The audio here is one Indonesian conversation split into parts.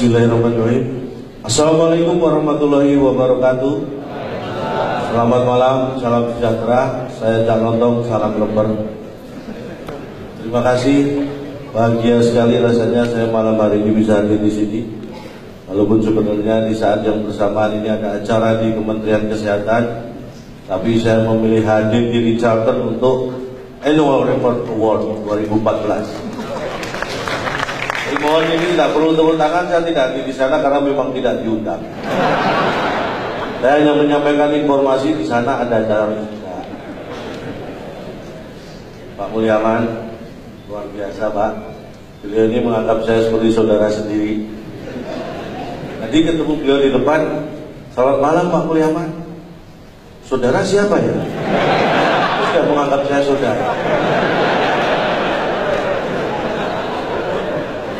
Bismillahirrahmanirrahim. Assalamualaikum warahmatullahi wabarakatuh. Selamat malam, salam sejahtera. Saya Cak Lontong, salam lembar. Terima kasih, bahagia sekali rasanya saya malam hari ini bisa hadir di sini. Walaupun sebenarnya di saat yang bersamaan ini ada acara di Kementerian Kesehatan, tapi saya memilih hadir di Charlton untuk Annual Report Award 2014. Mohon ini tidak perlu tepuk tangan, saya tidak hadir di sana karena memang tidak diundang. Saya hanya menyampaikan informasi di sana ada acara juga. Pak Mulyaman, luar biasa Pak. Beliau ini menganggap saya seperti saudara sendiri. Tadi ketemu beliau di depan, selamat malam Pak Mulyaman. Saudara siapa ya? Terus dia menganggap saya saudara.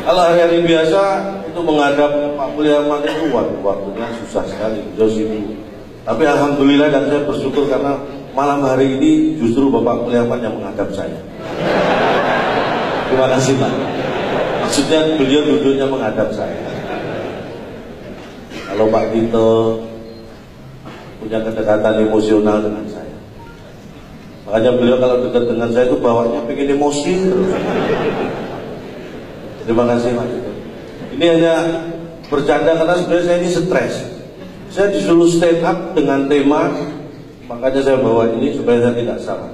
Kalau hari-hari biasa itu menghadap Pak Mulyaman itu waktunya susah sekali, jauh sibuk. Tapi alhamdulillah dan saya bersyukur karena malam hari ini justru Bapak Mulyaman yang menghadap saya. Terima kasih Pak. Maksudnya beliau duduknya menghadap saya. Kalau Pak Tito punya kedekatan emosional dengan saya, makanya beliau kalau dekat dengan saya itu bawanya pengen emosi terus. Terima kasih Pak. Ini hanya bercanda karena sebenarnya saya ini stres. Saya disuruh stand up dengan tema, makanya saya bawa ini supaya saya tidak salah.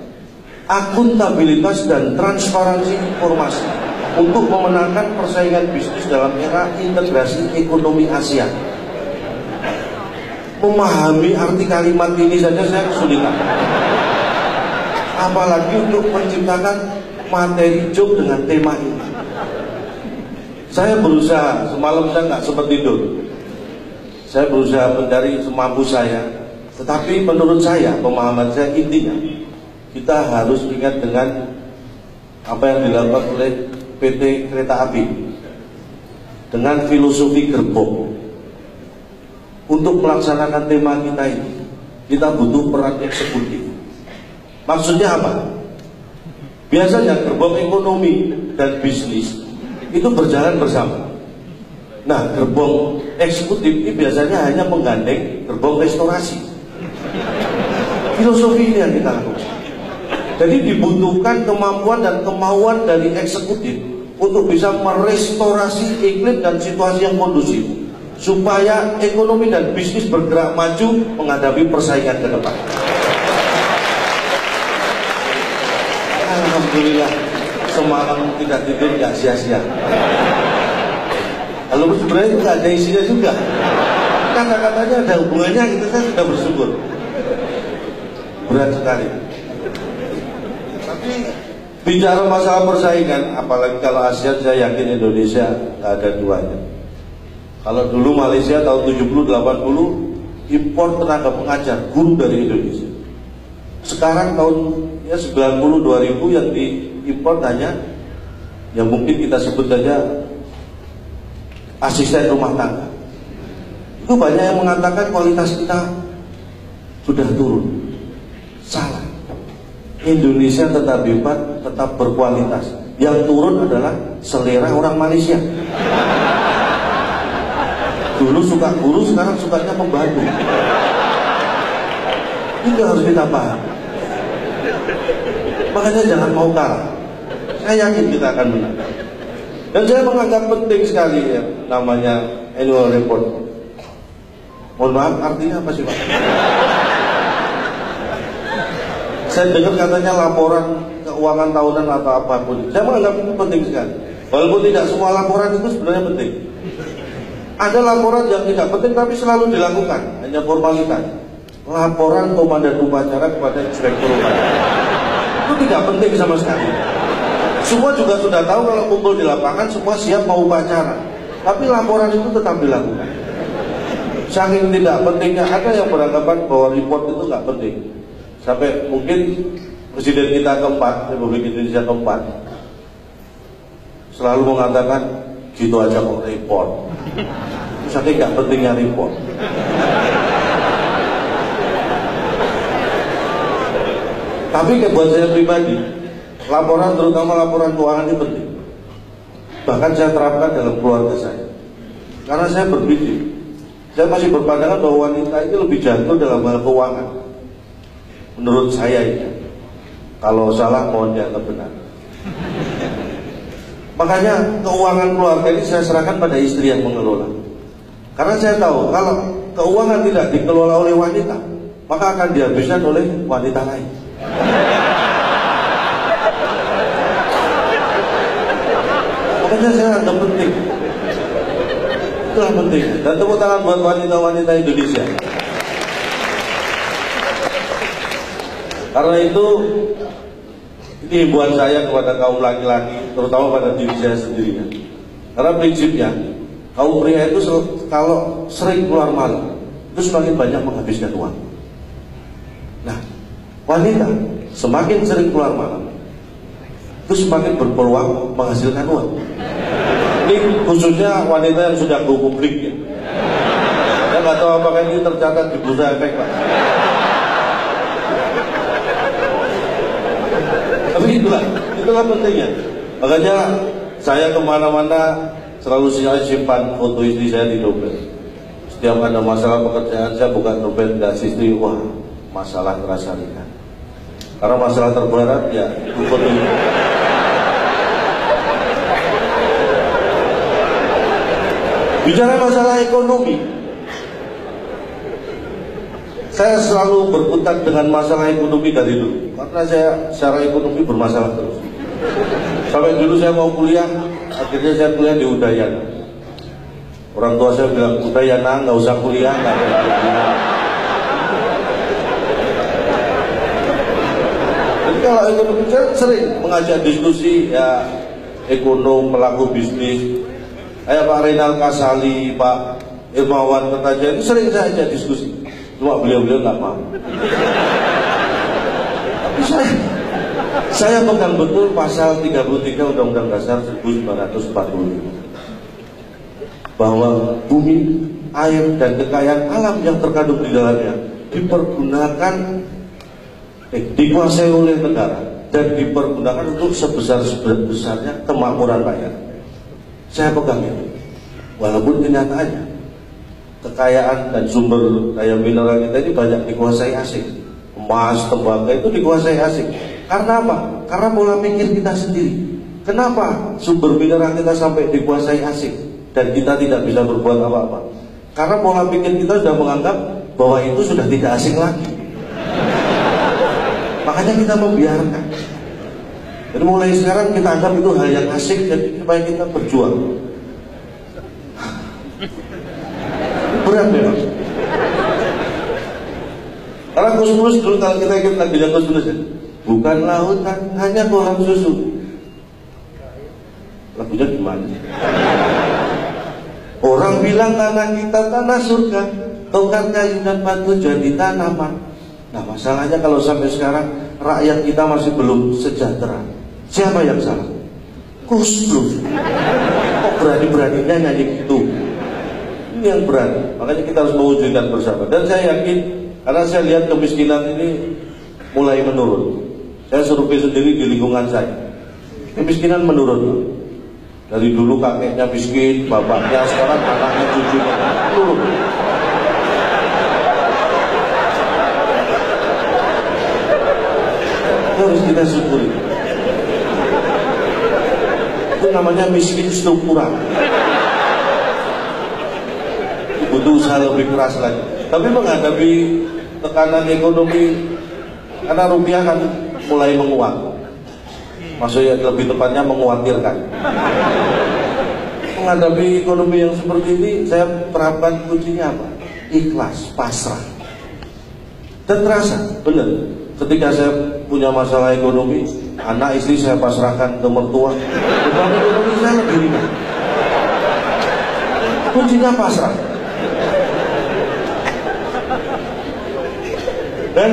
Akuntabilitas dan transparansi informasi untuk memenangkan persaingan bisnis dalam era integrasi ekonomi Asia. Memahami arti kalimat ini saja saya kesulitan. Apalagi untuk menciptakan materi joke dengan tema ini. Saya berusaha, semalam saya nggak sempat tidur. Saya berusaha mencari semampu saya. Tetapi menurut saya, pemahaman saya intinya, kita harus ingat dengan apa yang dilakukan oleh PT Kereta Api dengan filosofi gerbong. Untuk melaksanakan tema kita ini, kita butuh peran eksekutif. Maksudnya apa? Biasanya gerbong ekonomi dan bisnis itu berjalan bersama. Nah, gerbong eksekutif ini biasanya hanya menggandeng gerbong restorasi. Filosofi ini yang kita lakukan. Jadi dibutuhkan kemampuan dan kemauan dari eksekutif untuk bisa merestorasi iklim dan situasi yang kondusif supaya ekonomi dan bisnis bergerak maju menghadapi persaingan ke depan. Alhamdulillah, semalam tidak tidur nggak sia-sia. Kalau sebenarnya nggak ada isinya juga. Kata-katanya ada hubungannya, kita saya sudah bersyukur. Berat sekali. Tapi bicara masalah persaingan, apalagi kalau ASEAN, saya yakin Indonesia nggak ada duanya. Kalau dulu Malaysia tahun 70-80 impor tenaga pengajar guru dari Indonesia. Sekarang tahun 90-2000 yang diimpor hanya yang mungkin kita sebut saja asisten rumah tangga. Itu banyak yang mengatakan kualitas kita sudah turun. Salah. Indonesia tetap hebat, tetap berkualitas. Yang turun adalah selera orang Malaysia. Dulu suka guru, sekarang sukanya pembantu. Itu harus kita paham. Makanya jangan mau kalah. Saya yakin kita akan menang. Dan saya menganggap penting sekali ya, namanya annual report. Mohon maaf, artinya apa sih Pak? Saya dengar katanya laporan keuangan tahunan atau apapun. Saya menganggap itu penting sekali. Walaupun tidak semua laporan itu sebenarnya penting. Ada laporan yang tidak penting tapi selalu dilakukan, hanya formalitas. Laporan komandan upacara kepada inspektur upacara. Itu tidak penting sama sekali. Semua juga sudah tahu kalau kumpul di lapangan semua siap mau upacara. Tapi laporan itu tetap dilakukan. Saking tidak pentingnya, ada yang beranggapan bahwa report itu nggak penting. Sampai mungkin Presiden kita keempat, Republik Indonesia keempat, selalu mengatakan gitu aja kok report. Saking nggak pentingnya report. Tapi buat saya pribadi, laporan terutama laporan keuangan ini penting. Bahkan saya terapkan dalam keluarga saya. Karena saya berpikir, saya masih berpandangan bahwa wanita itu lebih jatuh dalam hal keuangan. Menurut saya ini, kalau salah mohon dianggap benar. Makanya keuangan keluarga ini saya serahkan pada istri yang mengelola. Karena saya tahu kalau keuangan tidak dikelola oleh wanita, maka akan dihabiskan oleh wanita lain. Makanya saya anggap penting. Itulah penting. Dan tepuk tangan buat wanita-wanita Indonesia. Karena itu, ini himbauan saya kepada kaum laki-laki, terutama pada diri saya sendiri. Karena prinsipnya, kaum pria itu kalau sering keluar malam, itu semakin banyak menghabiskan uang. Nah, wanita semakin sering keluar malam, itu semakin berpeluang menghasilkan uang. Ini khususnya wanita yang sudah go publik ya. Saya nggak tahu apakah ini tercatat di Bursa Efek, Pak. Tapi itulah pentingnya. Makanya saya kemana-mana selalu saya simpan foto istri saya di dompet. Setiap ada masalah pekerjaan saya buka dompet, nggak istri, wah masalah terasa ringan. Karena masalah terberat ya itu foto itu. Bicara masalah ekonomi, saya selalu berkutat dengan masalah ekonomi dari dulu. Karena saya secara ekonomi bermasalah terus. Sampai dulu saya mau kuliah, akhirnya saya kuliah di Udayana. Orang tua saya bilang, Udayana nggak usah kuliah, nggak ada kuliah. Jadi kalau ekonomi saya sering mengajak diskusi ya ekonom, pelaku bisnis. Kayak Pak Renal Kasali, Pak Irmawan Kertajaya itu sering saya ajak diskusi. Cuma beliau-beliau nggak mau. Tapi saya pegang betul pasal 33 Undang-Undang Dasar 1945 bahwa bumi, air, dan kekayaan alam yang terkandung di dalamnya dipergunakan, dikuasai oleh negara dan dipergunakan untuk sebesar-besarnya kemakmuran rakyat. Saya pegang itu. Walaupun kenyataannya kekayaan dan sumber daya mineral kita ini banyak dikuasai asing. Emas, tembaga itu dikuasai asing. Karena apa? Karena pola pikir kita sendiri. Kenapa sumber mineral kita sampai dikuasai asing dan kita tidak bisa berbuat apa-apa? Karena pola pikir kita sudah menganggap bahwa itu sudah tidak asing lagi. Makanya kita membiarkan. Jadi mulai sekarang kita anggap itu hal yang asik, jadi supaya kita berjuang. Berat memang. Karena Kusnus dulu kalau kita ikut lagunya Kusnus ya, bukan lautan, hanya kolam susu. Lagunya gimana? Orang bilang tanah kita tanah surga, tongkat kayu dan batu jadi tanaman. Nah masalahnya kalau sampai sekarang rakyat kita masih belum sejahtera. Siapa yang salah? Kusnus. Kok berani-beraninya nyanyi gitu? Ini yang berani. Makanya kita harus mewujudkan bersama. Dan saya yakin, karena saya lihat kemiskinan ini mulai menurun. Saya survei sendiri di lingkungan saya. Kemiskinan menurun. Dari dulu kakeknya miskin, bapaknya, sekarang anaknya, cucunya turun. Itu harus kita syukuri. Itu namanya miskin struktural. Butuh usaha lebih keras lagi. Tapi menghadapi tekanan ekonomi, karena rupiah kan mulai menguat. Maksudnya lebih tepatnya mengkhawatirkan. Menghadapi ekonomi yang seperti ini, saya terapkan kuncinya apa? Ikhlas, pasrah. Dan terasa, benar. Ketika saya punya masalah ekonomi, anak istri saya pasrahkan ke mertua. Beban ekonomi saya lebih ringan. Kuncinya pasrah. Dan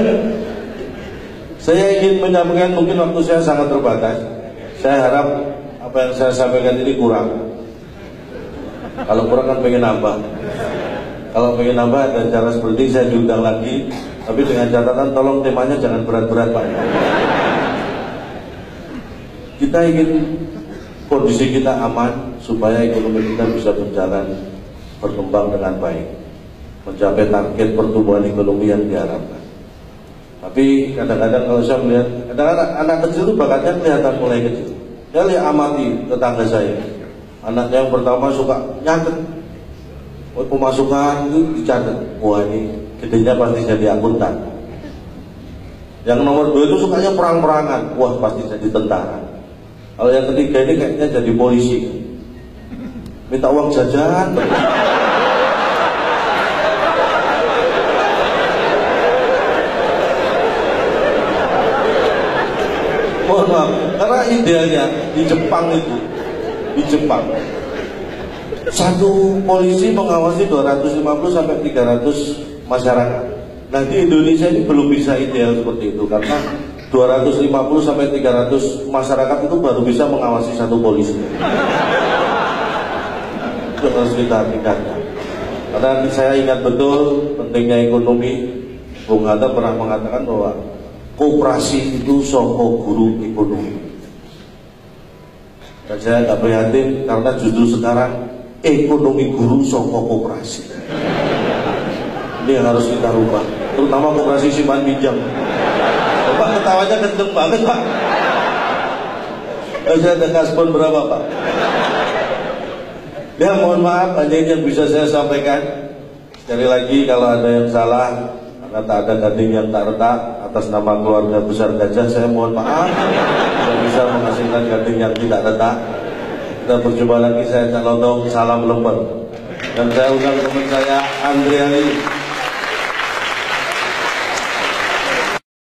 saya ingin menyampaikan, mungkin waktu saya sangat terbatas. Saya harap apa yang saya sampaikan ini kurang. Kalau kurang kan pengen nambah. Kalau pengen nambah dan cara seperti ini saya diundang lagi. Tapi dengan catatan tolong temanya jangan berat-berat Pak. Kita ingin kondisi kita aman supaya ekonomi kita bisa berjalan berkembang dengan baik, mencapai target pertumbuhan ekonomi yang diharapkan. Tapi kadang-kadang kalau saya melihat, kadang-kadang anak kecil itu bakatnya kelihatan mulai kecil. Saya lihat amati tetangga saya, anaknya yang pertama suka nyatet, pemasukan itu dicatat, wah ini gedenya pasti jadi akuntan. Yang nomor 2 itu sukanya perang-perangan, wah pasti jadi tentara. Kalau yang ketiga ini kayaknya jadi polisi, minta uang jajan. Mohon maaf, karena idealnya di Jepang itu, di Jepang satu polisi mengawasi 250 sampai 300 masyarakat. Nah di Indonesia ini belum bisa ideal seperti itu, karena 250 sampai 300 masyarakat itu baru bisa mengawasi satu polisi. Itu harus kita tingkatkan. Karena saya ingat betul pentingnya ekonomi. Bung Hatta pernah mengatakan bahwa koperasi itu soko guru ekonomi. Dan saya agak prihatin karena justru sekarang ekonomi guru soko koperasi. Ini yang harus kita rubah, terutama koperasi simpan pinjam. Pak ketawanya kenceng banget Pak. Saya ada kasbon berapa Pak? Ya mohon maaf, hanya ini yang bisa saya sampaikan. Sekali lagi kalau ada yang salah, karena tak ada gading yang tak retak, atas nama keluarga besar Gajah saya mohon maaf tidak bisa menghasilkan gading yang tidak retak. Kita berjumpa lagi, saya Cak Lontong, salam lemper. Dan saya undang teman saya Andriani.